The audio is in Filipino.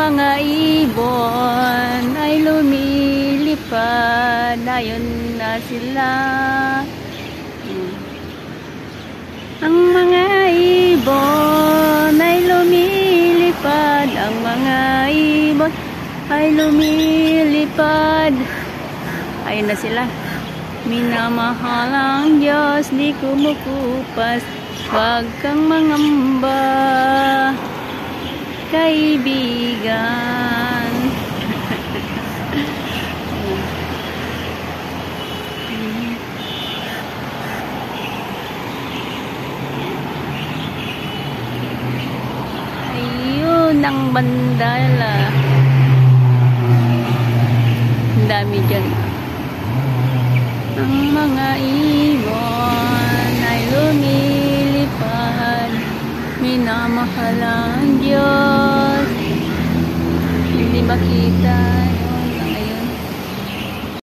mga ibon ay lumilipad, ayun na sila. Ang mga ibon ay lumilipad, ang mga ibon ay lumilipad, ayun na sila. Minamahal ang Diyos, di kumukupas, huwag kang mangamba, kaibigan. Ayun ang bandala, ang dami dyan. Ang mga ibon ay lumilipad, minamahal ang Diyos, hindi makita.